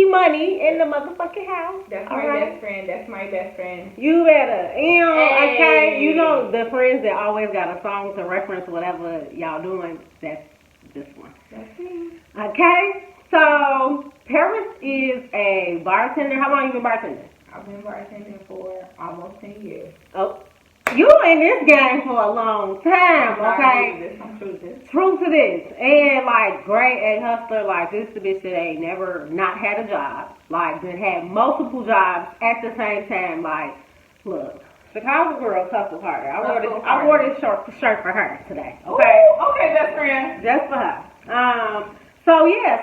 Money in the motherfucking house. That's my best friend. That's my best friend. You better. Okay, you know the friends that always got a song to reference whatever y'all doing. That's this one. That's me. Okay, so Paris is a bartender. How long you been bartending? I've been bartending for almost 10 years. Oh, you in this game for a long time, okay? I'm true to this. True to this. And, like, great A hustler, like, this the bitch that ain't never not had a job. Like, that had multiple jobs at the same time. Like, look, Chicago girl, hustle harder. I wore this shirt for her today, okay? Ooh, okay, best friend. Just for her.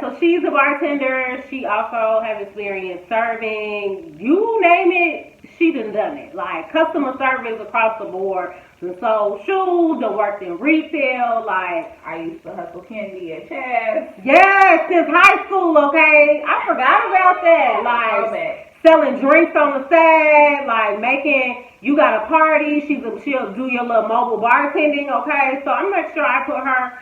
So she's a bartender. She also has experience serving. You name it, she done it. Like customer service across the board. Done sold shoes, done worked in retail. Like I used to hustle candy at Chaz. Yes, since high school, okay? I forgot about that. Like selling drinks on the side, like you got a party, she'll do your little mobile bartending, okay? So I'm not sure I put her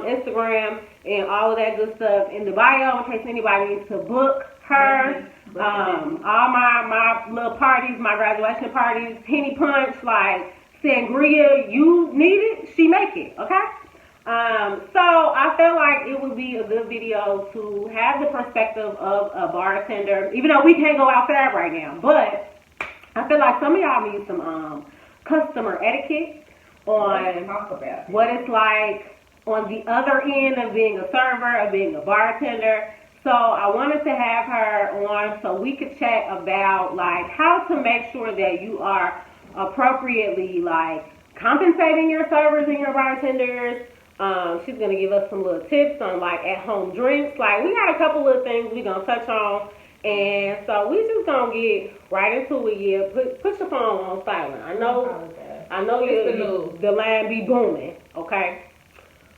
Instagram and all of that good stuff in the bio in case anybody needs to book her. All my little parties, my graduation parties, penny punch, like sangria, you need it, she make it, okay? So I feel like it would be a good video to have the perspective of a bartender, even though we can't go outside right now, but I feel like some of y'all need some customer etiquette on what it's like on the other end of being a server, of being a bartender. So I wanted to have her on so we could chat about like how to make sure that you are appropriately like compensating your servers and your bartenders. She's gonna give us some little tips on like at home drinks. Like we got a couple of things we gonna touch on, and so we just gonna get right into it. Yeah, put your phone on silent. I know the line be booming. Okay.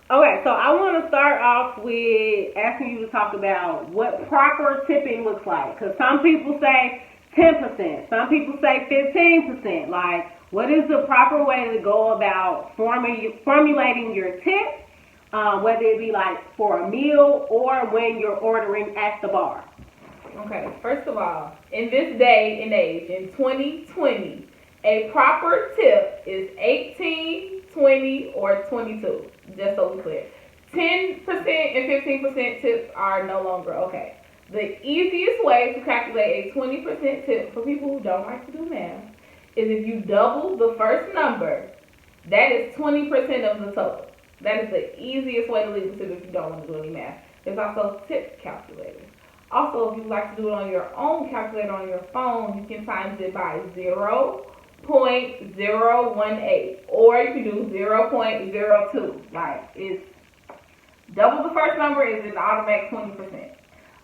Okay, so I want to start off with asking you to talk about what proper tipping looks like. Because some people say 10%, some people say 15%. Like, what is the proper way to go about formulating your tip, whether it be like for a meal or when you're ordering at the bar? Okay, first of all, in this day and age, in 2020, a proper tip is 18, 20, or 22. Just so we're clear. 10% and 15% tips are no longer okay. The easiest way to calculate a 20% tip for people who don't like to do math is if you double the first number, that is 20% of the total. That is the easiest way to leave a tip if you don't want to do any math. There's also tip calculators. Also, if you like to do it on your own calculator on your phone, you can times it by 0.018, or you can do 0.02. Like, it's double the first number is an automatic 20%.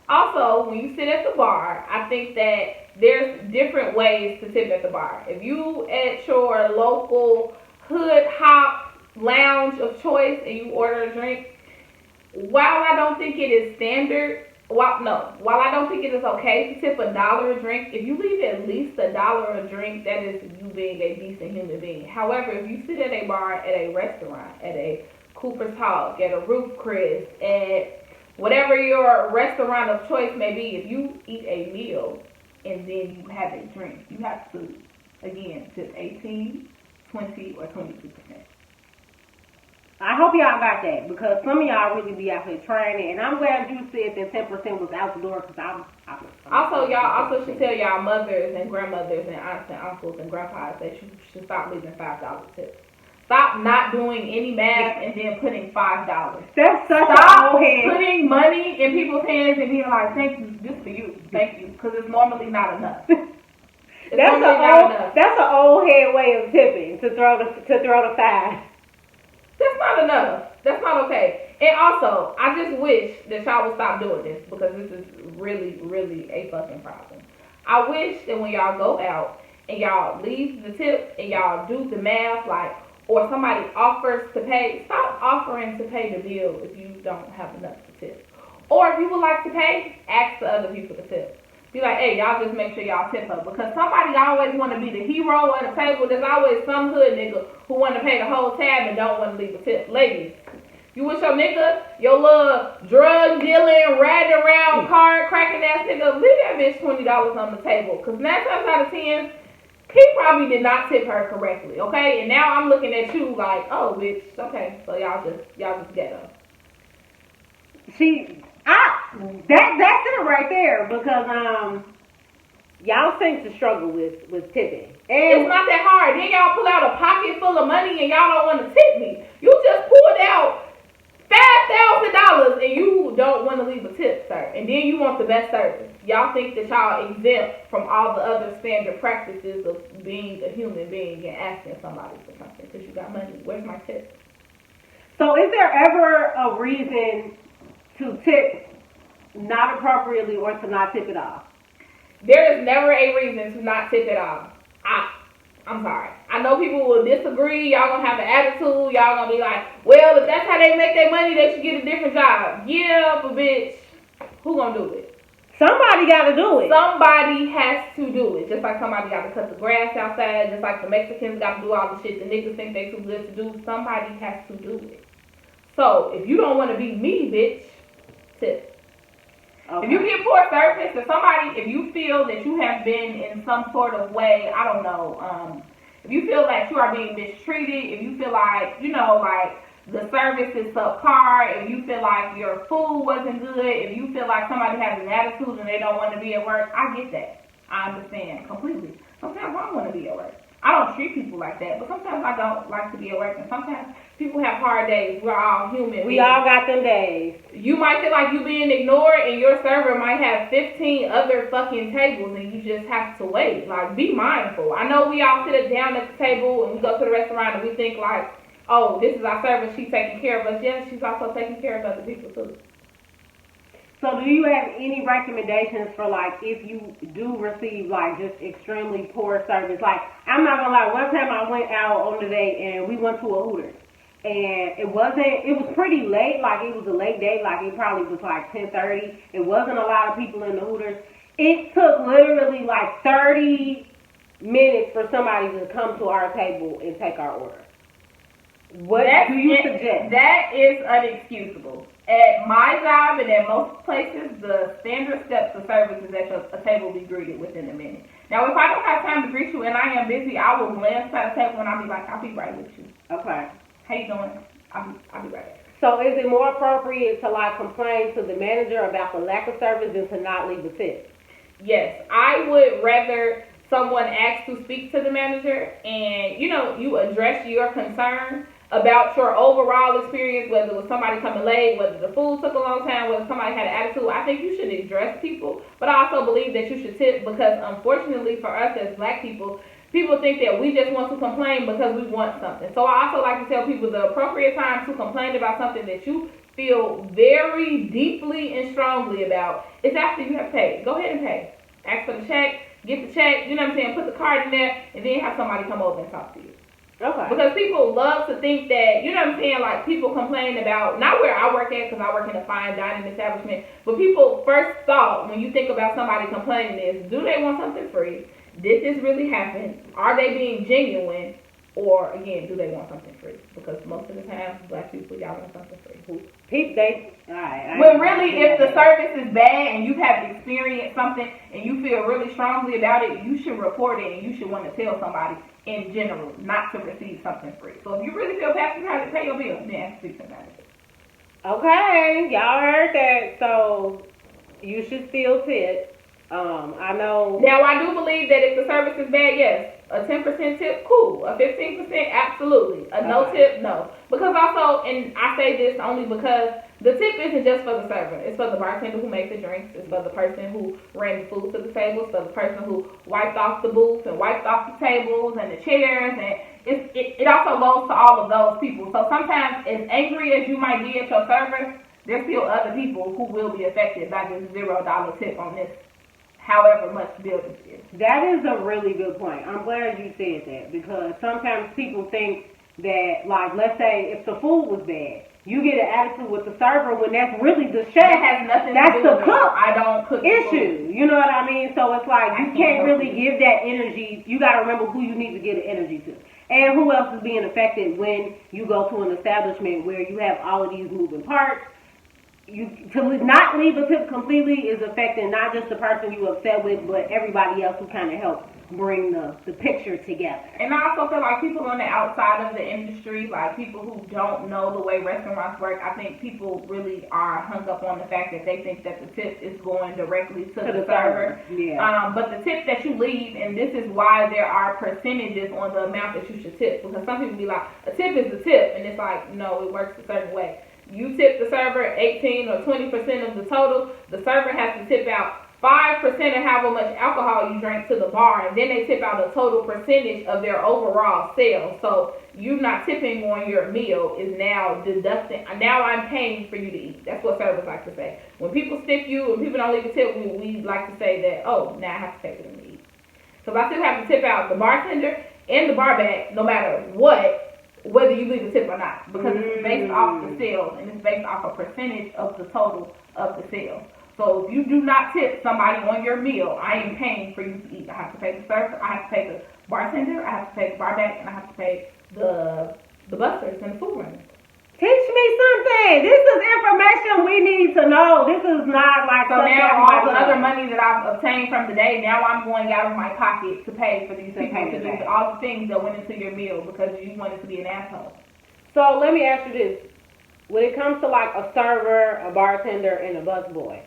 Also, when you sit at the bar, I think that there's different ways to tip at the bar. If you at your local hood hop lounge of choice and you order a drink, while I don't think it is standard, while I don't think it is okay to tip $1 a drink, if you leave at least $1 a drink, that is you being a decent human being. However, if you sit at a bar, at a restaurant, at a Cooper's Hawk, at a Ruth Chris, at whatever your restaurant of choice may be, if you eat a meal and then you have a drink, you have to, again, tip 18, 20, or 22%. I hope y'all got that because some of y'all really be out here trying it, and I'm glad you said that 10% was out the door because y'all also should tell y'all mothers and grandmothers and aunts and uncles and grandpas that you should stop leaving $5 tips. Stop not doing any math and then putting $5. That's such an old head. Putting money in people's hands and being like, thank you, this for you, thank you, because it's normally not enough. That's an old head way of tipping to throw the 5. That's not enough. That's not okay. And also, I just wish that y'all would stop doing this because this is really, really a fucking problem. I wish that when y'all go out and y'all leave the tip and y'all do the math, like, or somebody offers to pay, stop offering to pay the bill if you don't have enough to tip. Or if you would like to pay, ask the other people to tip. Be like, hey, y'all just make sure y'all tip her. Because somebody always want to be the hero at the table. There's always some hood nigga who want to pay the whole tab and don't want to leave a tip. Ladies, You wish your nigga, your little drug dealing, riding around, car cracking ass nigga, leave that bitch $20 on the table. Cause 9 times out of 10, he probably did not tip her correctly, okay? And now I'm looking at you like, oh, bitch, okay, so y'all just ghetto. That's it right there because y'all seem to struggle with tipping. And it's not that hard. Then y'all pull out a pocket full of money and y'all don't want to tip me. You just pulled out $5,000 and you don't want to leave a tip, sir. And then you want the best service. Y'all think that y'all exempt from all the other standard practices of being a human being and asking somebody for something because you got money. Where's my tip? So is there ever a reason to tip not appropriately or to not tip at all? There is never a reason to not tip at all. I'm sorry. I know people will disagree. Y'all gonna have an attitude. Y'all gonna be like, well, if that's how they make their money, they should get a different job. Yeah, but bitch, who gonna do it? Somebody gotta do it. Somebody has to do it. Just like somebody gotta cut the grass outside. Just like the Mexicans gotta do all the shit the niggas think they too good to do. Somebody has to do it. So, if you don't want to be me, bitch, tip. Okay. If you get poor service, if you feel that you have been in some sort of way, I don't know, if you feel like you are being mistreated, if you feel like, like the service is subpar, if you feel like your food wasn't good, if you feel like somebody has an attitude and they don't want to be at work, I get that. I understand completely. Sometimes I don't want to be at work. I don't treat people like that, but sometimes I don't like to be at work, and sometimes people have hard days. We're all human. We all got them days. You might feel like you're being ignored, and your server might have 15 other fucking tables, and you just have to wait. Like, be mindful. I know we all sit down at the table, and we go to the restaurant, and we think like, oh, this is our server, she's taking care of us. Yes, she's also taking care of other people, too. So do you have any recommendations for like if you do receive like just extremely poor service? Like I'm not gonna lie, one time I went out on the date and we went to a Hooters and it was pretty late, like it was a late date, like it probably was like 10:30. It wasn't a lot of people in the Hooters. It took literally like 30 minutes for somebody to come to our table and take our order. What do you suggest? That is unexcusable. At my job and at most places, the standard steps of service is that a table be greeted within a minute. Now, if I don't have time to greet you and I am busy, I will glance at the table and I'll be like, I'll be right with you. Okay. How you doing? I'll be right back. So is it more appropriate to like complain to the manager about the lack of service than to not leave a tip? Yes. I would rather someone ask to speak to the manager and, you address your concern about your overall experience, whether it was somebody coming late, whether the food took a long time, whether somebody had an attitude. I think you should address people, but I also believe that you should tip because unfortunately for us as black people, people think that we just want to complain because we want something. So I also like to tell people the appropriate time to complain about something that you feel very deeply and strongly about is after you have paid. Go ahead and pay. Ask for the check, get the check, put the card in there, and then have somebody come over and talk to you. Okay. Because people love to think that, like people complain about, not where I work at because I work in a fine dining establishment, but people first thought when you think about somebody complaining is, do they want something free? Did this really happen? Are they being genuine? Or, again, do they want something free? Because most of the time, black people, y'all want something free. When really, if the service is bad and you have experienced something and you feel really strongly about it, you should report it and you should want to tell somebody in general not to receive something free. So if you really feel passionate to pay your bills, then speak to the manager. Okay, y'all heard that. So you should still tip. I know. Now, I do believe that if the service is bad, yes. A 10% tip, cool. A 15%, absolutely. A no tip, no. Because also, and I say this only because the tip isn't just for the server. It's for the bartender who makes the drinks. It's for the person who ran the food to the table. It's for the person who wiped off the booths and wiped off the tables and the chairs. And it also goes to all of those people. So sometimes, as angry as you might be at your server, there's still other people who will be affected by this $0 tip on this. However much building is. That is a really good point. I'm glad you said that because sometimes people think that, like, let's say if the food was bad, you get an attitude with the server when that's really the chef. That has nothing to do with the cook. I don't cook issue. You know what I mean? So it's like you can't really give that energy. You got to remember who you need to give the energy to. And who else is being affected when you go to an establishment where you have all of these moving parts? To not leave a tip completely is affecting not just the person you upset with, but everybody else who kind of helped bring the picture together. And I also feel like people on the outside of the industry, like people who don't know the way restaurants work, I think people really are hung up on the fact that they think that the tip is going directly to the server. Yeah. But the tip that you leave, and this is why there are percentages on the amount that you should tip, because some people be like, a tip is a tip, and it's like, no, it works a certain way. You tip the server 18 or 20% of the total. The server has to tip out 5% of however much alcohol you drank to the bar, and then they tip out a total percentage of their overall sales. So you not tipping on your meal is now deducting. Now I'm paying for you to eat. That's what servers like to say. When people stick you and people don't leave a tip, we like to say that, oh, now I have to pay for them to eat. So I still have to tip out the bartender and the bar back, no matter what, whether you leave a tip or not, because it's based off the sales, and it's based off a percentage of the total of the sales. So if you do not tip somebody on your meal, I am paying for you to eat. I have to pay the server, I have to pay the bartender, I have to pay the bar back, and I have to pay the busters and the food runners. Teach me something. This is information we need to know. This is not like so now all the other money that I've obtained from the day, now I'm going out of my pocket to pay for these people to do all the things that went into your meal because you wanted to be an asshole. So let me ask you this: when it comes to like a server, a bartender, and a busboy,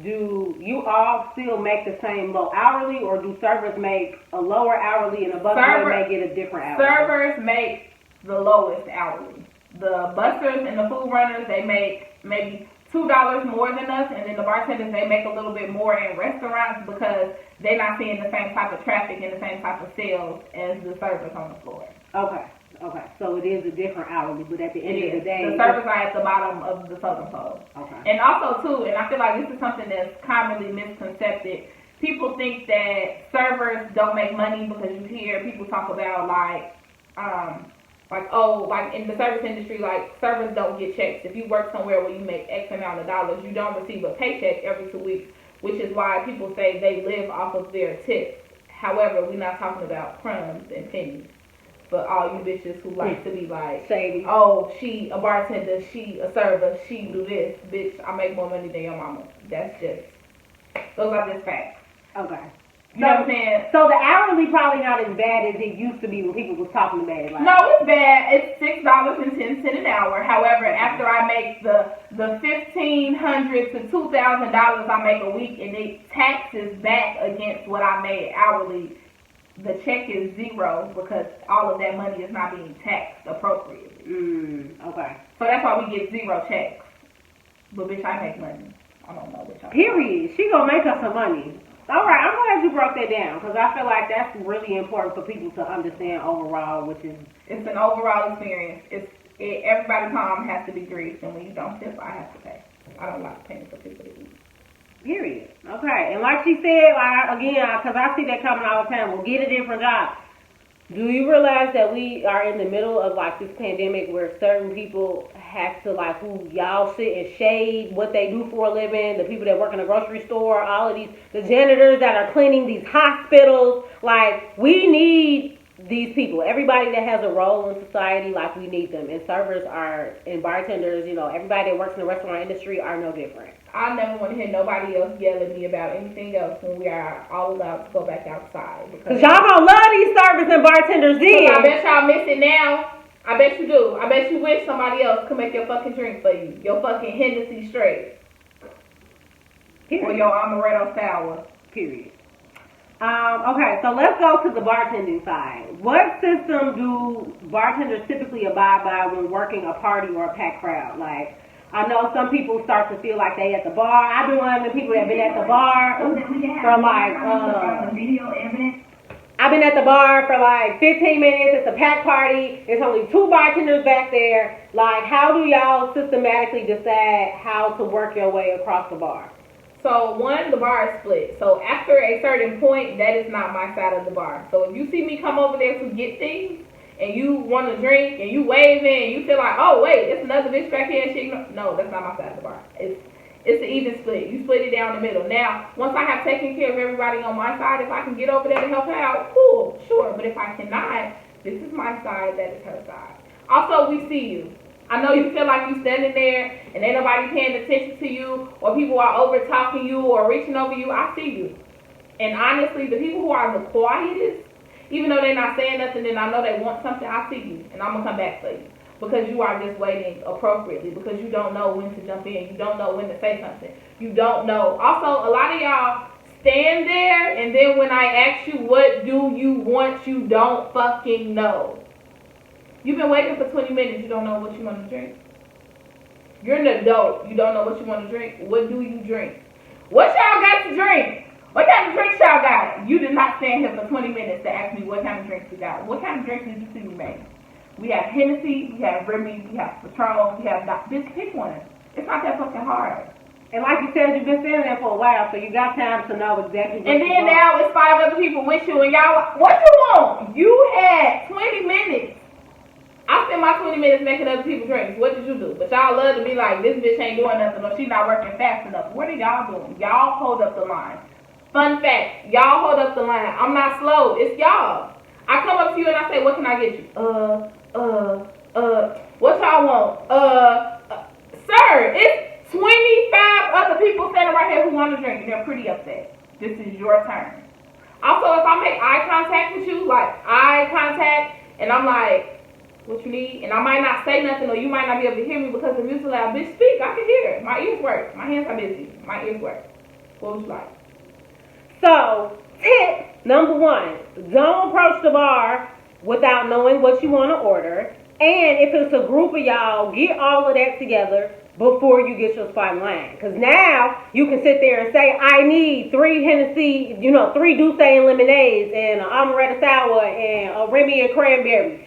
do you all still make the same low hourly, or do servers make a lower hourly and a busboy may get a different hourly? Servers make the lowest hourly. The busters and the food runners, they make maybe $2 more than us, and then the bartenders, they make a little bit more in restaurants because they're not seeing the same type of traffic and the same type of sales as the servers on the floor. Okay. So it is a different hourly, but at the end of the day, the servers are at the bottom of the totem pole. Okay. And also too, and I feel like this is something that's commonly misconcepted. People think that servers don't make money because you hear people talk about like in the service industry, like servers don't get checks. If you work somewhere where you make X amount of dollars, you don't receive a paycheck every 2 weeks, which is why people say they live off of their tips. However, we're not talking about crumbs and pennies. But all you bitches who like to be like, shady. Oh, she a bartender, she a server, she do this, bitch, I make more money than your mama. Those are just facts. Okay. You know what I'm saying? So the hourly probably not as bad as it used to be when people was talking bad. Like, no, it's bad. It's $6.10 an hour. However, after I make the $1,500 to $2,000 I make a week, and it taxes back against what I made hourly, the check is zero because all of that money is not being taxed appropriately. Okay. So that's why we get zero checks. But bitch, I make money. I don't know what y'all. Period. She gonna make us some money. All right, I'm glad you broke that down because I feel like that's really important for people to understand overall, which is it's an overall experience. Everybody's home has to be greased, and when you don't tip, I have to pay. I don't like paying for people to eat. Period. Okay, and like she said, because I see that coming all the time. Well, get a different job. Do you realize that we are in the middle of like this pandemic where certain people have to like who y'all sit and shade what they do for a living, the people that work in a grocery store, all of these, the janitors that are cleaning these hospitals, like we need these people. Everybody that has a role in society, like we need them. And servers are, and bartenders, everybody that works in the restaurant industry are no different. I never want to hear nobody else yell at me about anything else when we are all allowed to go back outside. Because y'all gonna love these servers and bartenders then. I bet y'all miss it now. I bet you do. I bet you wish somebody else could make your fucking drink for you. Your fucking Hennessy straight. Period. Or your amaretto sour. Period. Okay, so let's go to the bartending side. What system do bartenders typically abide by when working a party or a packed crowd? Like, I know some people start to feel like they at the bar. I've been one of the people that have been at the bar for like, I've been at the bar for like 15 minutes. It's a packed party. There's only 2 bartenders back there. Like, how do y'all systematically decide how to work your way across the bar? So, one, the bar is split. So, after a certain point, that is not my side of the bar. So, if you see me come over there to get things, and you want to drink, and you waving, and you feel like, oh, wait, it's another bitch back here, and shit. No, that's not my side of the bar. It's an even split. You split it down the middle. Now, once I have taken care of everybody on my side, if I can get over there to help out, cool, sure. But if I cannot, This is my side, that is her side. Also, we see you. I know you feel like you standing there and ain't nobody paying attention to you, or people are over talking you or reaching over you. I see you. And honestly, the people who are the quietest, even though they're not saying nothing, then I know they want something, I see you. And I'm going to come back for you. Because you are just waiting appropriately. Because you don't know when to jump in. You don't know when to say something. You don't know. Also, a lot of y'all stand there, and then when I ask you, what do you want, you don't fucking know. You've been waiting for 20 minutes. You don't know what you want to drink. You're an adult. You don't know what you want to drink. What do you drink? What y'all got to drink? What kind of drinks y'all got? You did not stand here for 20 minutes to ask me what kind of drinks we got. What kind of drinks did you see me make? We have Hennessy, we have Remy, we have Patron, we have bitch, pick one. It's not that fucking hard. And like you said, you've been standing there for a while, so you got time to know exactly what and you then want. now it's 5 other people with you, and y'all, what you want? You had 20 minutes. I spent my 20 minutes making other people drinks. What did you do? But y'all love to be like, this bitch ain't doing nothing, or she's not working fast enough. What are y'all doing? Y'all hold up the line. Fun fact, y'all hold up the line. I'm not slow. It's y'all. I come up to you and I say, what can I get you? What y'all want? Sir, it's 25 other people standing right here who want to drink, and they're pretty upset. This is your turn. Also, if I make eye contact with you, like eye contact, and I'm like, what you need? And I might not say nothing, or you might not be able to hear me because the music loud. Bitch, speak. I can hear it. My ears work. My hands are busy. My ears work. What would you like? So, tip number 1, don't approach the bar without knowing what you want to order. And if it's a group of y'all, get all of that together before you get your spot in line. Because now you can sit there and say, I need 3 Hennessy, 3 Douce and lemonades, and an amaretto sour, and a Remy and cranberry.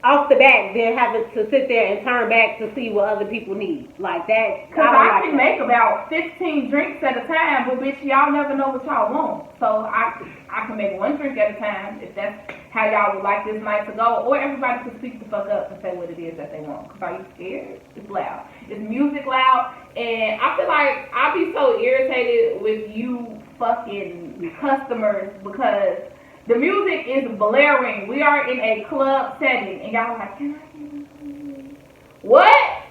Off the back, then having to sit there and turn back to see what other people need. Like that. Because I can make about 15 drinks at a time, but bitch, y'all never know what y'all want. So I can make 1 drink at a time if that's how y'all would like this night to go. Or everybody can speak the fuck up and say what it is that they want. Because are you scared? It's loud. It's music loud. And I feel like I be so irritated with you fucking customers because the music is blaring. We are in a club setting. And y'all are like, can I hear you? What?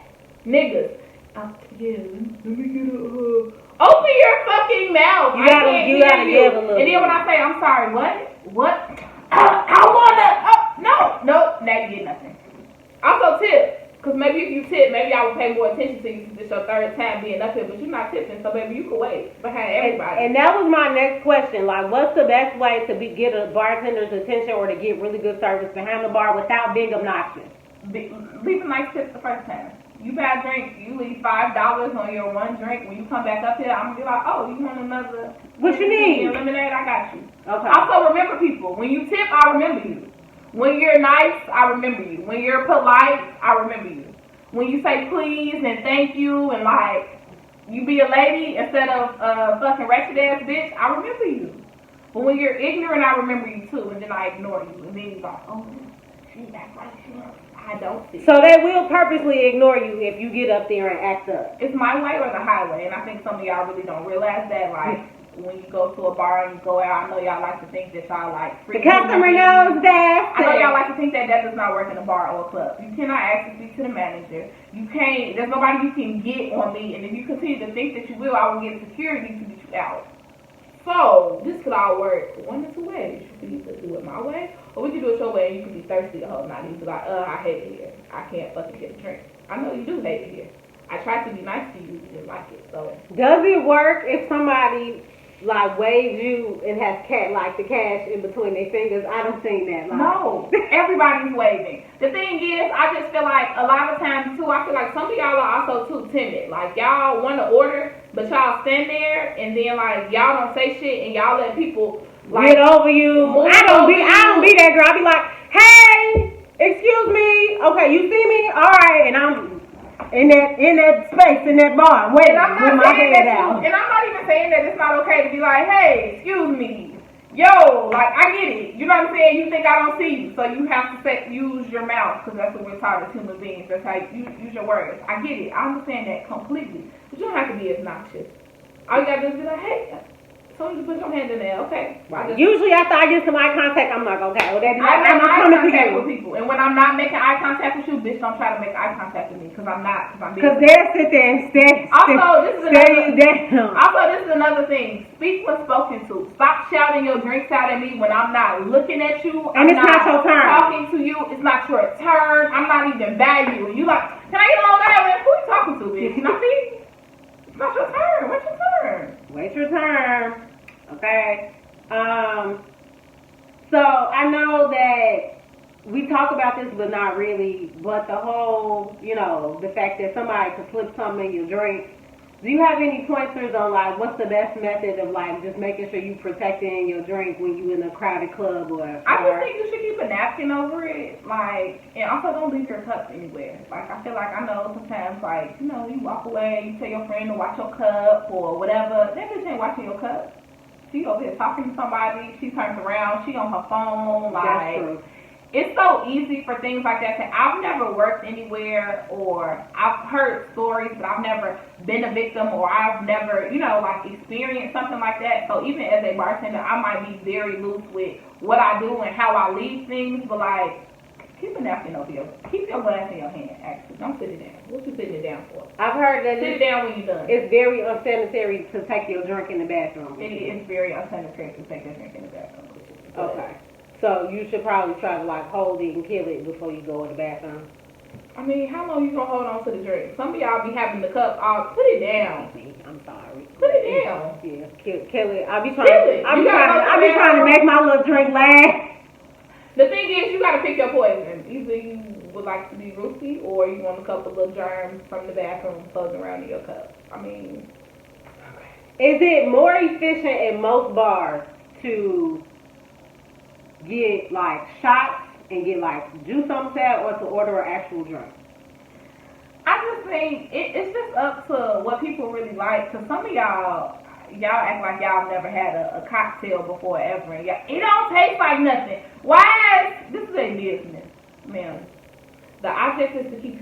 Niggas. Yeah, let me get a open your fucking mouth. You gotta give a little. And then when I say, I'm sorry, what? I wanna, no, now you get nothing. Also tip. Because maybe if you tip, maybe I would pay more attention to you since it's your 3rd time being up here, but you're not tipping, so maybe you could wait behind everybody. And that was my next question. Like, what's the best way to get a bartender's attention or to get really good service behind the bar without being obnoxious? Leave a nice tip the first time. You buy a drink, you leave $5 on your 1 drink. When you come back up here, I'm gonna be like, oh, you want another? What you need? Lemonade, I got you. Okay. Also, remember people. When you tip, I remember you. When you're nice, I remember you. When you're polite, I remember you. When you say please and thank you and like you be a lady instead of a fucking ratchet ass bitch, I remember you. But when you're ignorant, I remember you too, and then I ignore you. And then you're like, oh, she's act like she knows. I don't see. So they will purposely ignore you if you get up there and act up. It's my way or the highway, and I think some of y'all really don't realize that. Like when you go to a bar and you go out, I know y'all like to think that y'all like free. The customer knows that. I know y'all like to think that does not work in a bar or a club. You cannot ask to speak to the manager. You can't. There's nobody you can get on me, and if you continue to think that you will, I will get security to get you out. So this could all work 1 of 2 ways. You could either do it my way, or we could do it your way, and you could be thirsty the whole night. You could be like, I hate it here. I can't fucking get a drink. I know you do hate it here. I tried to be nice to you, you didn't like it. So does it work if somebody like waves you and has the cash in between their fingers? I don't think that. Like. No, everybody's waving. The thing is, I just feel like a lot of times too, I feel like some of y'all are also too timid. Like y'all want to order, but y'all stand there and then like y'all don't say shit and y'all let people like get over you. I don't be that girl. I be like, hey, excuse me. Okay, you see me? All right, and I'm in that space, in that bar, waiting with my head out. And I'm not even saying that it's not okay to be like, hey, excuse me. Yo, like, I get it. You know what I'm saying? You think I don't see you. So you have to use your mouth because that's what we're taught as human beings. That's how you use your words. I get it. I understand that completely. But you don't have to be obnoxious. All you got to do is be like, hey, soon as you put your hand in there, okay. Usually after I get some eye contact, I'm like, okay, well, that I I'm make eye coming to contact you. with people, and when I'm not making eye contact with you, bitch, don't try to make eye contact with me, because I'm not, because I'm being. Because they'll sit there and Also, this is another thing. Speak when spoken to. Stop shouting your drinks out at me when I'm not looking at you. And it's not your turn. Talking to you. It's not your turn. I'm not even valuing you. Like, can I get a Long Island? Who you talking to, bitch? Not me. It's not your turn. What's your turn? Wait your turn. Okay. So I know that we talk about this, but not really. But the whole, the fact that somebody could slip something in your drink. Do you have any pointers on like what's the best method of like just making sure you protecting your drink when you in a crowded club or? I just think you should keep a napkin over it, like, and also don't leave your cup anywhere. Like I feel like I know sometimes like you walk away, you tell your friend to watch your cup or whatever. That bitch ain't watching your cup. She over here talking to somebody. She turns around. She on her phone. Like. That's true. It's so easy for things like that. I've never worked anywhere or I've heard stories, but I've never been a victim or I've never, experienced something like that. So even as a bartender, I might be very loose with what I do and how I leave things, but like, keep a napkin over your, keep your glass in your hand, actually. Don't sit it down. What you sitting it down for? I've heard that sit it down when you're done. It's very unsanitary to take your drink in the bathroom. It's very unsanitary to take your drink in the bathroom. Okay. So you should probably try to like hold it and kill it before you go in the bathroom. I mean, how long you gonna hold on to the drink? Some of y'all be having the cup. Put it down. I'm sorry. Put it down. Yeah, kill it. I be trying to make my little drink last. The thing is, you gotta pick your poison. Either you would like to be roofy, or you want a couple of germs from the bathroom floating around in your cup. I mean, is it more efficient in most bars to get like shots and get like juice on tap or to order an actual drink? I just think it's just up to what people really like. Cause some of y'all act like y'all never had a cocktail before ever. And it don't taste like nothing. Why? This is a business, man. The object is to keep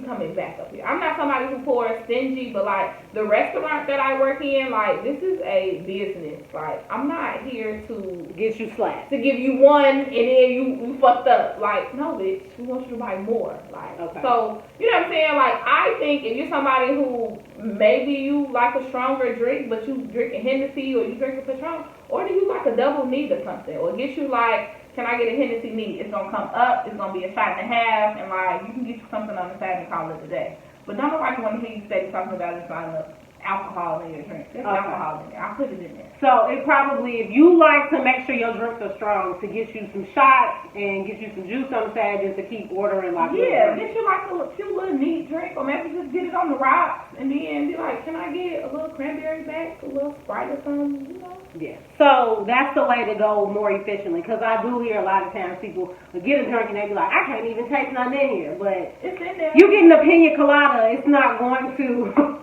coming back up here. I'm not somebody who pours stingy, but like the restaurant that I work in, like this is a business. Like I'm not here to get you slapped, to give you one and then you fucked up. Like no, bitch, we want you to buy more. Like okay. So you know what I'm saying? Like I think if you're somebody who maybe you like a stronger drink, but you drinking Hennessy or you drinking Patron, or do you like a double neat or something, or get you like. Can I get a Hennessy neat? It's gonna come up. It's gonna be a shot and a half, and like you can get you something on the side and call it a day. But don't nobody want to hear you say talking about it's not enough alcohol in your drink. There's alcohol in there. I put it in there. So it probably, if you like to make sure your drinks are strong, to get you some shots and get you some juice on the side, just to keep ordering like get you like a cute little neat drink, or maybe just get it on the rocks and then be like, can I get a little cranberry back, a little Sprite or something, Yeah. So that's the way to go more efficiently, because I do hear a lot of times people get a drink and they be like, I can't even taste nothing in here, but it's in there. You getting a pina colada, it's not going to.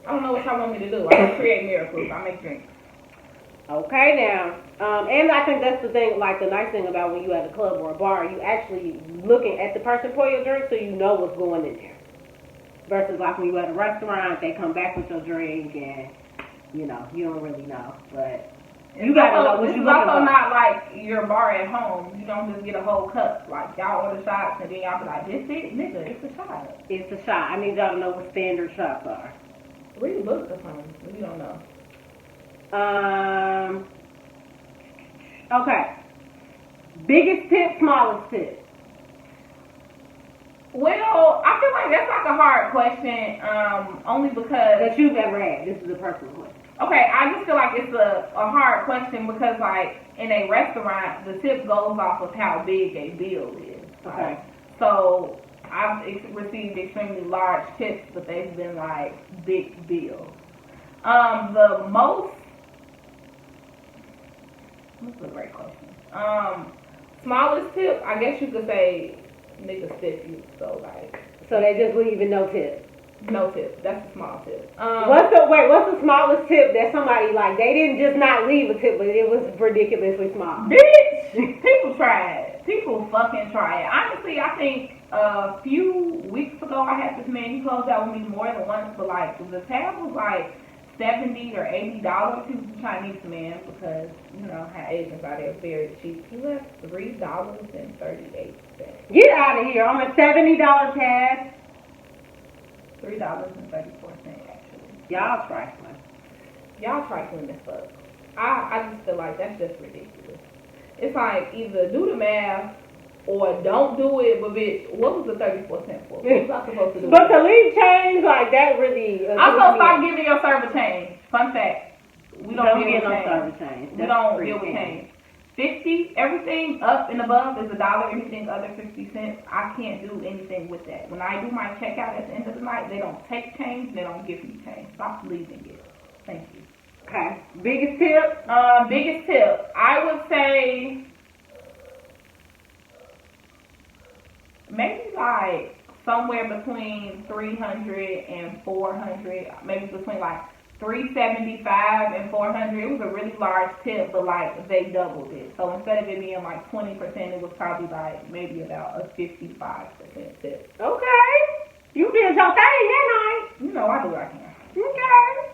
I don't know what y'all want me to do. I create miracles. I make drinks. Okay, now, and I think that's the thing, like the nice thing about when you at a club or a bar, you actually looking at the person pour your drink, so you know what's going in there. Versus like when you at a restaurant, they come back with your drink and you don't really know, but you gotta know what you're looking for. It's also not like your bar at home. You don't just get a whole cup. Like y'all order shots and then y'all be like, this it, nigga, it's a shot. It's a shot. I need y'all to know what standard shots are. We look at something. We don't know. Okay. Biggest tip, smallest tip. Well, I feel like that's like a hard question, only because that you've ever had. This is a personal question. Okay, I just feel like it's a hard question because like in a restaurant, the tip goes off of how big a bill is. Okay. So I've received extremely large tips, but they've been like big bills. The most, that's a great question. Smallest tip, I guess you could say niggas stiff you, so they just leaving no tip. No tip. That's a small tip. What's the smallest tip that somebody like? They didn't just not leave a tip, but it was ridiculously small. Bitch, people try it. People fucking try it. Honestly, I think a few weeks ago I had this man. He closed out with me more than once, but like the tab was like $70 or $80. He was a Chinese man because you know how Asians are, they're very cheap. He left $3.38. Get out of here on a $70 tab. $3.34 actually. Y'all trifling. Y'all trifling as fuck. I just feel like that's just ridiculous. It's like either do the math or don't do it, but bitch, what was the 34 cents for? What was I supposed to do? But to leave change like that really. Also, stop giving your server change. Fun fact: we don't give no server change. We don't deal with change. 50, everything up and above is $1. Anything other 50 cents, I can't do anything with that. When I do my checkout at the end of the night, they don't take change. They don't give me change. Stop leaving it. Thank you. Okay. Biggest tip? Biggest tip. I would say maybe like somewhere between 300 and 400. Maybe between like 375 and 400. It was a really large tip, but like they doubled it. So instead of it being like 20%, it was probably like maybe about a 55% tip. Okay. You did your thing that night. You know, I do what I can. Okay.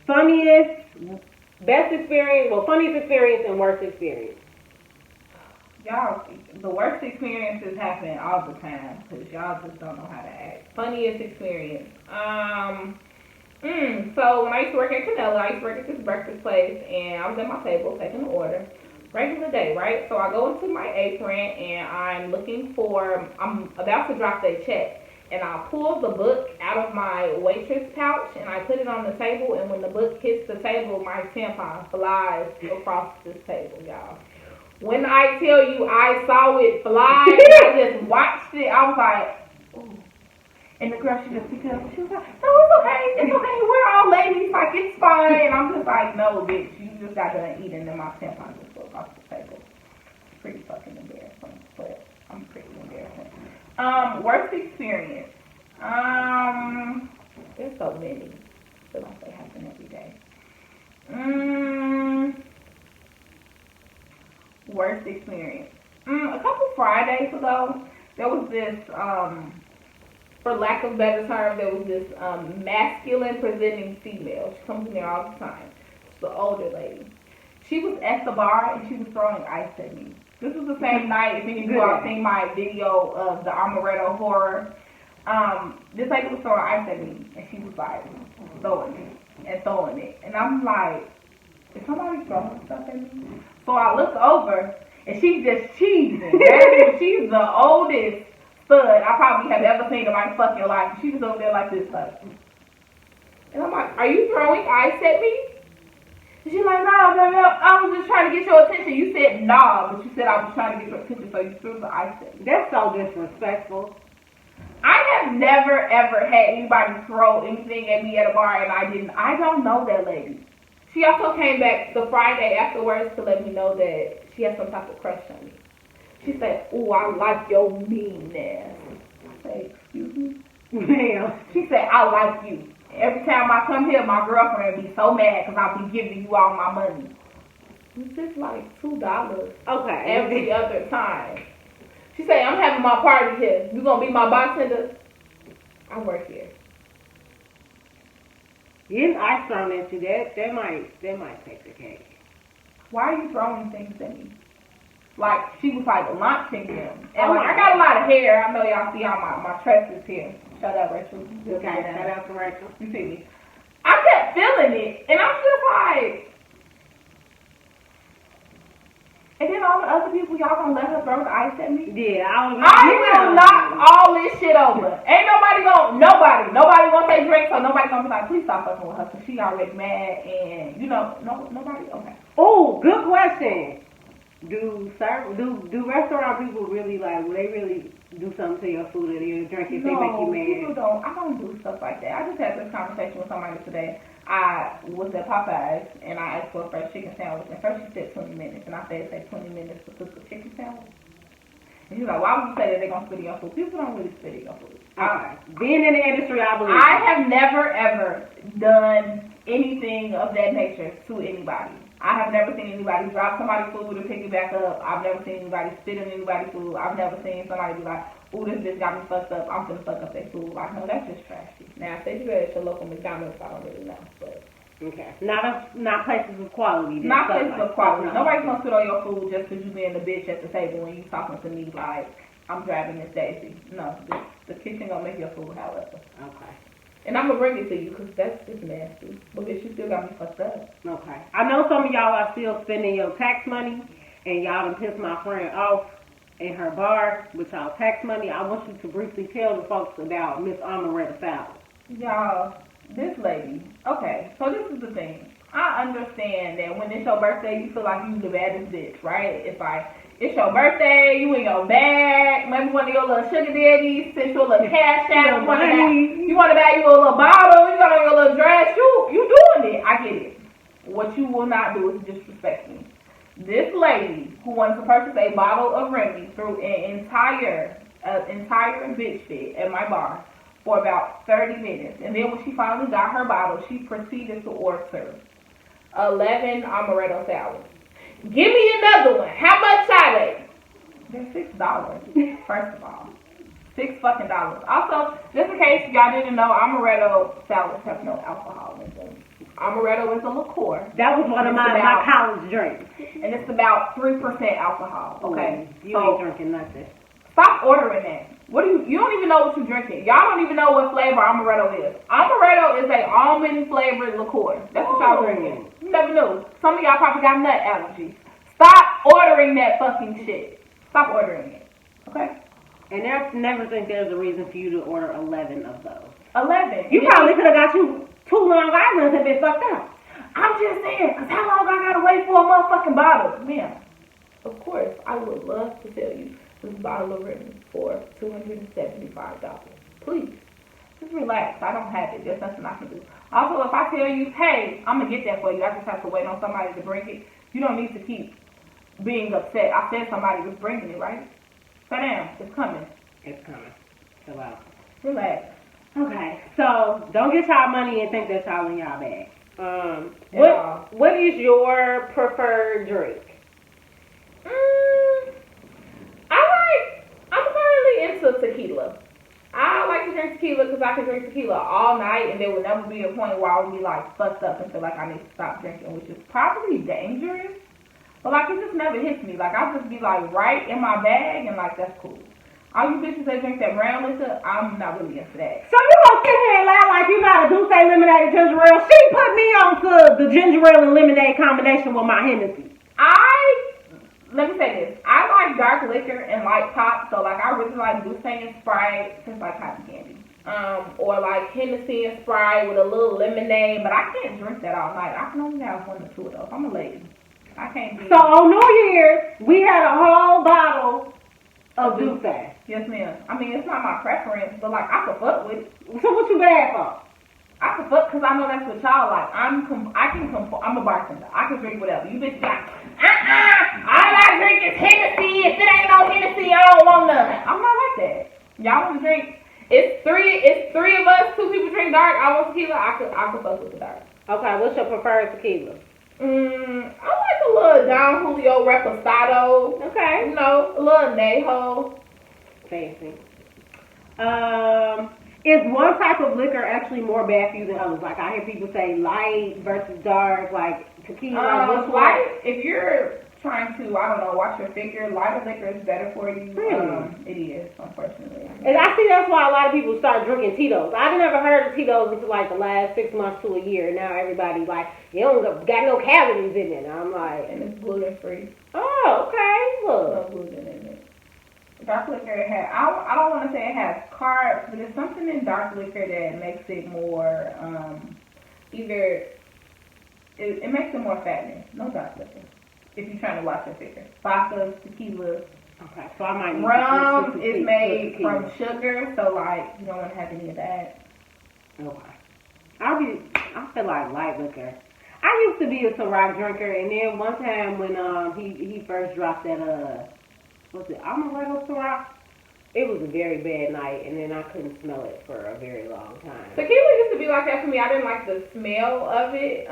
Funniest, best experience, funniest experience and worst experience. Y'all, the worst experiences happen all the time because y'all just don't know how to act. Funniest experience. So when I used to work at Canela, I used to work at this breakfast place, and I was at my table taking an order. Regular day, right? So I go into my apron, and I'm about to drop their check. And I pull the book out of my waitress pouch, and I put it on the table, and when the book hits the table, my tampon flies across this table, y'all. When I tell you I saw it fly, I just watched it, I was like, ooh. And the girl, she just picked it up, and she was like, no, it's okay, we're all ladies, like, it's fine. And I'm just like, no, bitch, you just got done eating, and my tampon just flew across the table. It's pretty fucking embarrassing, but I'm pretty embarrassing. Worst experience. There's so many. I feel like they happen every day. Worst experience. A couple Fridays ago, there was this, for lack of a better term, there was this masculine presenting female. She comes in there all the time. She's an older lady. She was at the bar and she was throwing ice at me. This was the same night, if any of you all seen my video of the Amaretto horror. This lady was throwing ice at me, and she was like, throwing it. And I'm like, is somebody throwing stuff at me? So I look over, and she's just cheesing. She's the oldest stud I probably have ever seen in my fucking life. She was over there like this, like. And I'm like, are you throwing ice at me? She's like, nah, baby, I was just trying to get your attention. You said nah, but you said I was trying to get your attention, so you threw the ice at me. That's so disrespectful. I have never, ever had anybody throw anything at me at a bar, and I don't know that lady. She also came back the Friday afterwards to let me know that she had some type of crush on me. She said, ooh, I like your meanness. I said, excuse me? Ma'am. She said, I like you. Every time I come here, my girlfriend be so mad because I'll be giving you all my money. It's just like $2 every other time. She said, I'm having my party here. You gonna be my bartender? I work here. Getting ice thrown at you, that might take the cake. Why are you throwing things at me? Like, she was like launching them. And I got a lot of hair. I know y'all see all my tresses here. Shout out, Rachel. Okay, shout out to Rachel. You see me? I kept feeling it, and I'm just like. And then all the other people, y'all gonna let her throw the ice at me? Yeah, I will knock all this shit over. Ain't nobody gonna take drinks, so nobody gonna be like, please stop fucking with her, because she already mad, and nobody. Okay. Oh, good question. Do restaurant people really will they really do something to your food or your drink if they make you mad? People don't. I don't do stuff like that. I just had this conversation with somebody today. I was at Popeyes and I asked for a fresh chicken sandwich, and first she said 20 minutes, and I said it takes 20 minutes to cook a chicken sandwich. And she's like, why would you say that they're gonna spit in your food? People don't really spit in your food. Alright. Being in the industry, I believe. I have never ever done anything of that nature to anybody. I have never seen anybody drop somebody's food and pick it back up. I've never seen anybody spit in anybody's food. I've never seen somebody be like, ooh, this bitch got me fucked up. I'm gonna fuck up their food. Like, no, that's just trashy. Now, if they do that at your local McDonald's, I don't really know. But okay. Not places of quality. Not places of quality. Nobody's gonna sit on your food just because you being a bitch at the table when you talking to me like, I'm driving Miss Daisy. No, the kitchen gonna make your food, however. Okay. And I'm gonna bring it to you because that's just nasty. But bitch, you still got me fucked up. Okay. I know some of y'all are still spending your tax money, and y'all done pissed my friend off in her bar with y'all tax money. I want you to briefly tell the folks about Miss Amaretta Salad. Y'all, this lady. Okay, so this is the thing. I understand that when it's your birthday, you feel like you the baddest bitch, right? It's like, it's your birthday, you in your bag, maybe one of your little sugar daddies sent you a little cash out, you want to buy you a little bottle, you got on your little dress, you doing it. I get it. What you will not do is disrespect me. This lady who wanted to purchase a bottle of Remy through an entire bitch fit at my bar for about 30 minutes. And then when she finally got her bottle, she proceeded to order 11 amaretto salads. Give me another one. How much are they? They're $6. First of all, $6 fucking dollars. Also, just in case y'all didn't know, amaretto salads have no alcohol in them. Amaretto is a liqueur. That was one of my college drinks, and it's about 3% alcohol. Okay, you ain't drinking nothing. Stop ordering that. What do you don't even know what you're drinking. Y'all don't even know what flavor amaretto is. Amaretto is a almond flavored liqueur. That's what y'all drinking. You never knew. Some of y'all probably got nut allergies. Stop ordering that fucking shit. Stop ordering it. Okay? And I never think there's a reason for you to order 11 of those. 11. You probably could have got you 2 Long Islands and been fucked up. I'm just saying, because how long I gotta wait for a motherfucking bottle? Ma'am, of course, I would love to tell you this bottle of Remy for $275. Please, just relax. I don't have it. There's nothing I can do. Also, if I tell you, hey, I'm going to get that for you, I just have to wait on somebody to bring it, you don't need to keep being upset. I said somebody was bringing it, right? Sit down. It's coming. It's coming. Chill out. Relax. Okay, so don't get y'all money and think that y'all in y'all bag. What is your preferred drink? I'm currently into tequila. I like to drink tequila because I can drink tequila all night and there will never be a point where I will be like fucked up and feel like I need to stop drinking, which is probably dangerous. But like it just never hits me. Like I'll just be like right in my bag and like that's cool. All you bitches that drink that brown liquor, I'm not really into that. So you gonna sit here and lie like you got a Douce lemonade and ginger ale? She put me on to the ginger ale and lemonade combination with my Hennessy. Let me say this. I like dark liquor and light pop, so like I really like Douce and Sprite, just like cotton candy. Or like Hennessy and Sprite with a little lemonade, but I can't drink that all night. I can only have 1 or 2 of those. I'm a lady. I can't be. So on New Year's, we had a whole bottle of Douce. Yes, ma'am. I mean, it's not my preference, but like I could fuck with it. So what you bad for? I can fuck because I know that's what y'all like. I'm a bartender. I can drink whatever. You bitch like, all I drink is Hennessy. If it ain't no Hennessy, I don't want none. I'm not like that. Y'all want to drink? It's three of us. 2 people drink dark. I want tequila. I could fuck with the dark. Okay, what's your preferred tequila? I like a little Don Julio Reposado. Okay. You know, a little Nejo. Fancy. Is one type of liquor actually more bad for you than others? Like I hear people say light versus dark, like tequila. Light, if you're trying to, I don't know, watch your figure, lighter liquor is better for you. Really? It is, unfortunately. And I see that's why a lot of people start drinking Tito's. I've never heard of Tito's until like the last 6 months to a year. Now everybody's like, you don't got no calories in it. I'm like, and it's gluten free. Oh, okay. Look. No gluten in it. Dark liquor, I don't want to say it has carbs, but there's something in dark liquor that makes it more, it makes it more fattening. No dark liquor. If you're trying to watch your figure. Vodka, tequila. Okay, so I might need rum is made from sugar, so like, you don't want to have any of that. Okay. I feel like light liquor. I used to be a Ciroc drinker, and then one time when he first dropped that, what's it, Amaretto Ciroc? It was a very bad night, and then I couldn't smell it for a very long time. Tequila used to be like that for me. I didn't like the smell of it,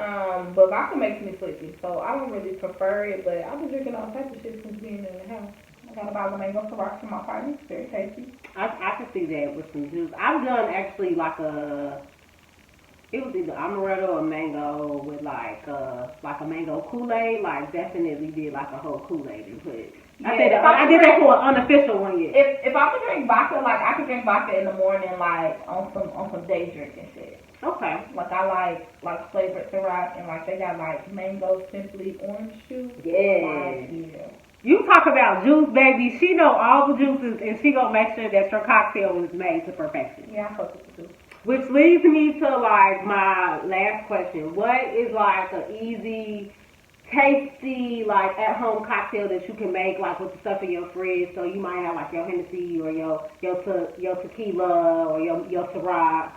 but vodka makes me sleepy, so I don't really prefer it. But I've been drinking all types of shit since being in the house. I got a bottle of mango Ciroc for my party. It's very tasty. I can see that with some juice. I've done actually like it was either amaretto or mango with like a mango Kool-Aid. Like definitely did like a whole Kool-Aid and put it. Yeah, I did that for an unofficial one yet. If I could drink vodka, like I could drink vodka in the morning, like on some day drinking shit. Okay. Like I like flavored Ciroc, and like they got like mango simply orange juice. Yeah. Like, yeah. You talk about juice, baby. She know all the juices, and she gonna make sure that your cocktail is made to perfection. Yeah, I fuck with the juice. Which leads me to like my last question. What is like an easy, tasty, like at home cocktail that you can make like with the stuff in your fridge? So you might have like your Hennessy or your tequila or your Ciroc.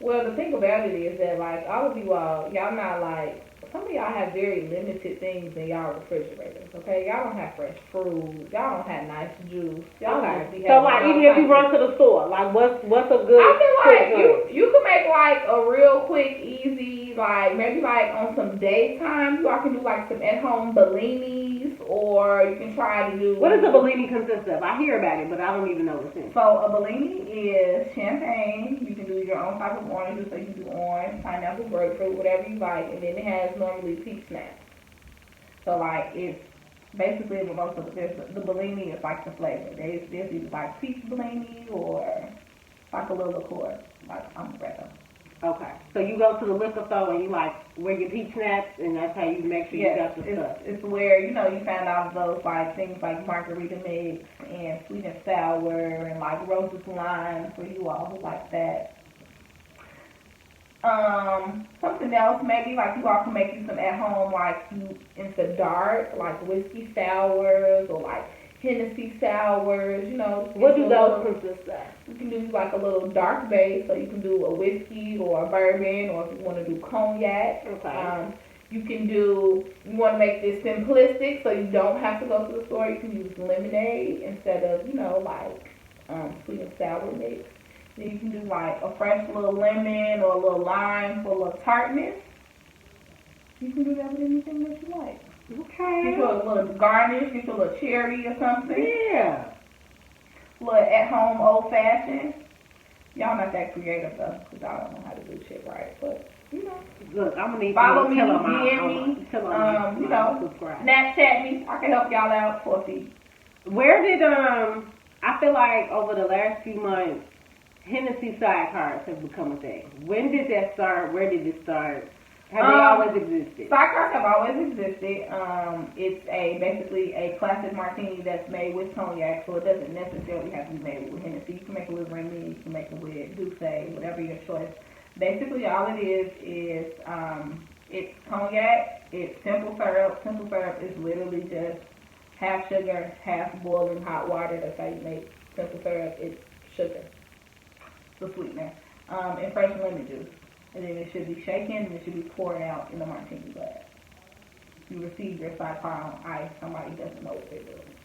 Well, the thing about it is that like all of you all, y'all not like some of y'all have very limited things in y'all refrigerators. Okay, y'all don't have fresh fruit. Y'all don't have nice juice. Y'all just be having. So like even if you run to the store, like what's a good? I feel like you can make like a real quick, easy, like maybe like on some daytime, you all can do like some at home Bellinis, or you can try to do. What does a Bellini consist of? I hear about it, but I don't even know what's in it. So a Bellini is champagne. You can do your own type of orange juice, so you can do orange, pineapple, grapefruit, whatever you like, and then it has normally peach snacks. So like it's basically the most of the Bellini is like the flavor. There's either like peach Bellini or like a little liqueur, like amaretto. Okay, so you go to the liquor store and you like wear your peach snaps, and that's how you make sure you got your stuff. It's where you find out those like things like margarita mix and sweet and sour and like roses lime for you all who like that. Something else maybe like you all can make you some at home like you into dark like whiskey sours or like Hennessy sours, What do those consist of? You can do like a little dark base, so you can do a whiskey or a bourbon, or if you want to do cognac. Okay. You want to make this simplistic, so you don't have to go to the store. You can use lemonade instead of, sweet and sour mix. Then you can do like a fresh little lemon or a little lime for a little tartness. You can do that with anything that you like. Okay. Get you a little garnish, get you a little cherry or something. Yeah. Little at-home old-fashioned. Y'all not that creative though, because y'all don't know how to do shit right. But look, I'm gonna need follow me, DM me, subscribe. Snapchat me. I can help y'all out for a fee. Where did I feel like over the last few months, Hennessy sidecars have become a thing. When did that start? Where did it start? Have they always existed? Sidecars have always existed. It's basically a classic martini that's made with cognac, so it doesn't necessarily have to be made with Hennessy. You can make it with Remy, you can make it with Douce, whatever your choice. Basically, all it is it's cognac, it's simple syrup. Simple syrup is literally just half sugar, half boiling hot water. That's how you make simple syrup. It's sugar, the sweetener, and fresh lemon juice. And then it should be shaken and it should be poured out in the martini glass. You receive your sidecar on ice. Somebody doesn't know what they're doing.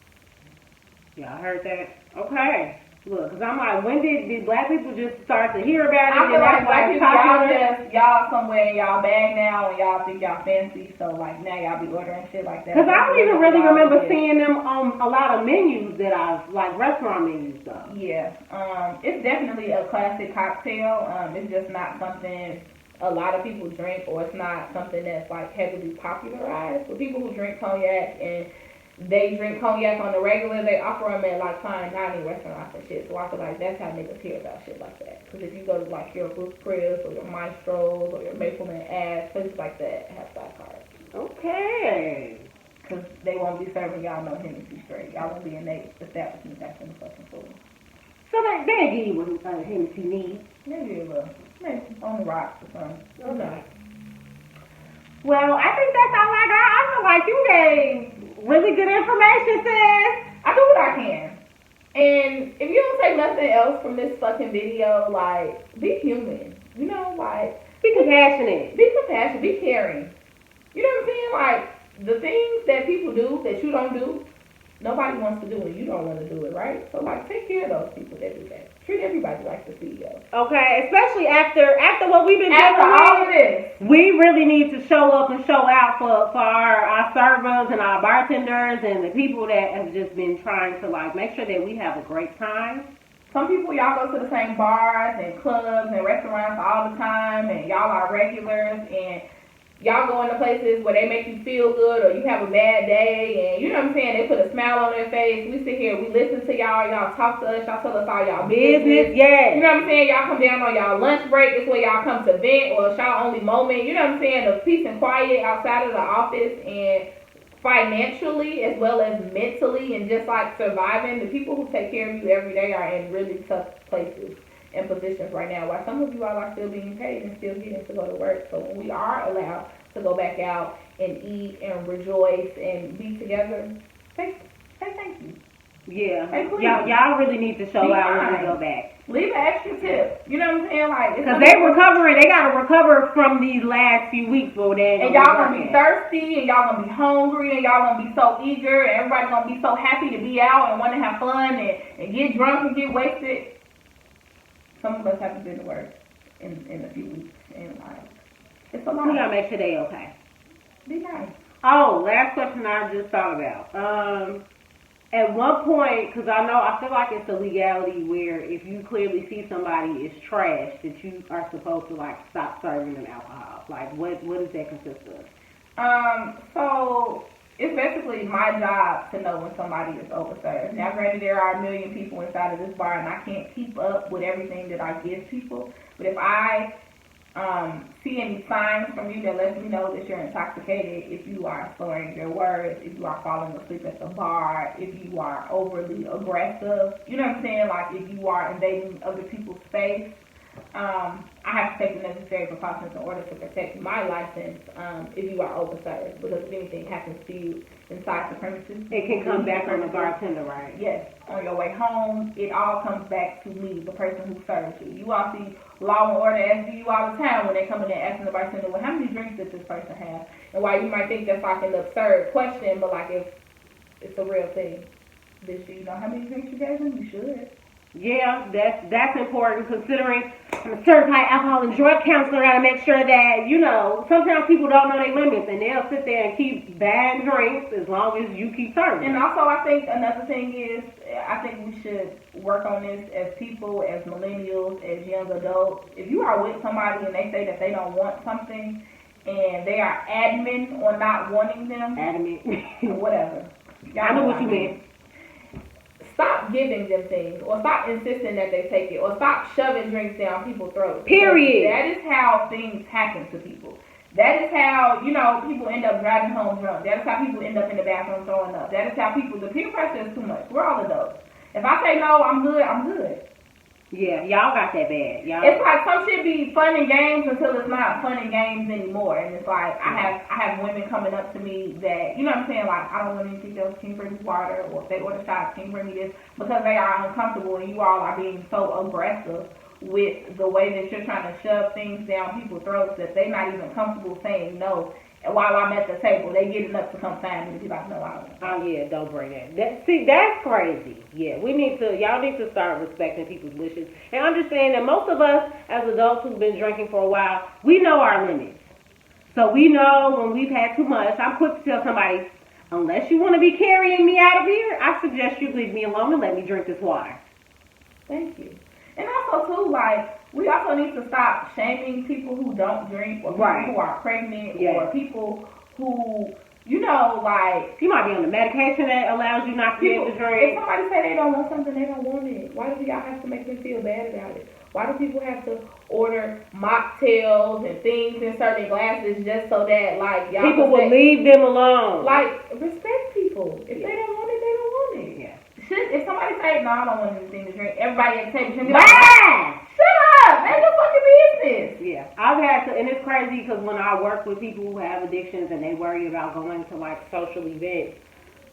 Yeah, I heard that. Okay. Look, because I'm like, when did black people just start to hear about it? I feel like black people, y'all somewhere in y'all bag now and y'all think y'all fancy. So, like, now y'all be ordering shit like that. Because I don't even really remember seeing them on a lot of menus that I've, like restaurant menus though. Yeah. It's definitely a classic cocktail. It's just not something a lot of people drink, or it's not something that's, like, heavily popularized. For people who drink cognac and they drink cognac on the regular, they offer them at like fine dining restaurants and shit. So I feel like that's how niggas hear about shit like that. Because if you go to like your Ruth Chris or your Maestros or your Mapleman Ass, places like that have sidecars. Okay. Because they won't be serving y'all no Hennessy straight. Y'all won't be in their establishment that's in the fucking food. So they give you what Hennessy needs. Maybe a little. Maybe on the rocks or something. Okay. Well, I think that's all I got. I feel like you gave really good information, sis. I do what I can. And if you don't take nothing else from this fucking video, like, be human. Like, be compassionate. Be compassionate. Be caring. You know what I'm saying? Like, the things that people do that you don't do, Nobody wants to do it. You don't want to do it, right? So like, take care of those people that do that. Treat everybody like the CEO. Okay, especially after what we've been After dealing all with, of this, we really need to show up and show out for our servers and our bartenders and the people that have just been trying to like make sure that we have a great time. some people y'all go to the same bars and clubs and restaurants all the time, and y'all are regulars, and y'all go into places where they make you feel good, or you have a bad day, and you know what I'm saying, they put a smile on their face. We sit here, we listen to y'all, y'all talk to us, y'all tell us all y'all business. Yes. You know what I'm saying? Y'all come down on y'all lunch break. This way y'all come to vent, or it's y'all only moment. You know what I'm saying? The peace and quiet outside of the office, and financially as well as mentally, and just like surviving. The people who take care of you every day are in really tough places and positions right now. While some of you all are still being paid and still getting to go to work. So when we are allowed to go back out and eat and rejoice and be together, say thank you. Yeah. Hey, y'all really need to show Be out when kind. we go back. Leave an extra tip. You know what I'm saying? Like, Because they recovering, they got to recover from these last few weeks. And y'all gonna be thirsty, and y'all gonna be hungry, and y'all gonna be so eager, and everybody gonna be so happy to be out and want to have fun and get drunk and get wasted. Some of us haven't been to work in a few weeks, and like, it's a lot. We gotta make sure they okay. Be nice. Oh, last question I just thought about. At one point, because I feel like it's a legality where if you clearly see somebody is trash, that you are supposed to like stop serving them alcohol. Like, what does that consist of? So it's basically my job to know when somebody is overserved. Now, granted, there are a million people inside of this bar, and I can't keep up with everything that I give people. But if I see any signs from you that lets me know that you're intoxicated, if you are slurring your words, if you are falling asleep at the bar, if you are overly aggressive, you know what I'm saying? Like, if you are invading other people's space, I have to take the necessary precautions in order to protect my license if you are overserved. Because if anything happens to you inside the premises, it can come back on the bartender, right? Yes. On your way home, it all comes back to me, the person who served you. You all see Law and Order SVU all the time when they come in there asking the bartender, well, how many drinks did this person have? And while you might think that's like an absurd question, but like if it's a real thing. Did you know how many drinks you gave them? You should. Yeah, that's important considering I'm a certified alcohol and drug counselor. I gotta make sure that, you know, sometimes people don't know their limits and they'll sit there and keep bad drinks as long as you keep serving. And also, I think another thing is, I think we should work on this as people, as millennials, as young adults. If you are with somebody and they say that they don't want something and they are adamant on not wanting them, whatever. I know what you mean. Stop giving them things, or stop insisting that they take it, or stop shoving drinks down people's throats. Period. That is how things happen to people. That is how, you know, people end up driving home drunk. That is how people end up in the bathroom throwing up. That is how people, the peer pressure is too much. We're all adults. If I say no, I'm good, I'm good. Yeah, y'all got that bad. It's like some shit be fun and games until it's not fun and games anymore. And it's like I have women coming up to me that, you know what I'm saying, like, I don't want anything else, can you bring me water? Or if they order shots, can you bring me this? Because they are uncomfortable and you all are being so aggressive with the way that you're trying to shove things down people's throats that they're not even comfortable saying no. And while I'm at the table, they getting up to come find me to be like, no, I don't. Oh yeah, don't bring that. See, that's crazy. Yeah, y'all need to start respecting people's wishes and understand that most of us as adults who've been drinking for a while, we know our limits. So we know when we've had too much. I'm quick to tell somebody, unless you want to be carrying me out of here, I suggest you leave me alone and let me drink this water. Thank you. And also, too, like, we also need to stop shaming people who don't drink, or people who are pregnant, or people who, you know, like... You might be on the medication that allows you not to be able to drink. If somebody say they don't want something, they don't want it. Why do y'all have to make them feel bad about it? Why do people have to order mocktails and things in certain glasses just so that, like, y'all... People will leave them alone. Like, respect people. If they don't want it, they don't want it. Yeah. If somebody say, no, I don't want anything to drink, everybody at the table should be like, shut up! That's your fucking business. Yeah. I've had to, and it's crazy because when I work with people who have addictions and they worry about going to like social events,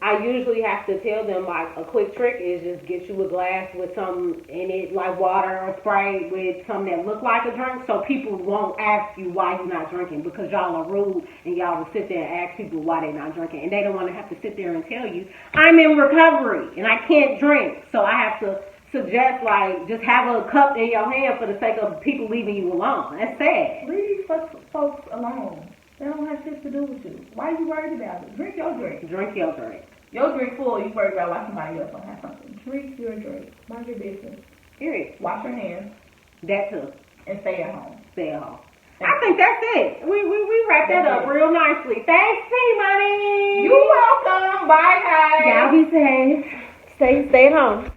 I usually have to tell them like a quick trick is just get you a glass with something in it, like water or Sprite with something that look like a drink, so people won't ask you why you're not drinking because y'all are rude and y'all will sit there and ask people why they're not drinking, and they don't want to have to sit there and tell you I'm in recovery and I can't drink, so I have to suggest like just have a cup in your hand for the sake of people leaving you alone. That's sad. Leave these folks alone. They don't have shit to do with you. Why are you worried about it? Drink your drink. Drink your drink. Your drink full, you worried about why somebody else don't have something. Drink your drink. Mind your business. Period. Wash your hands. That too. And stay at home. Stay at home. I think that's it. We wrapped that up real nicely. Thanks, T-Money. You're welcome. Bye, guys. Y'all be safe. Stay at home.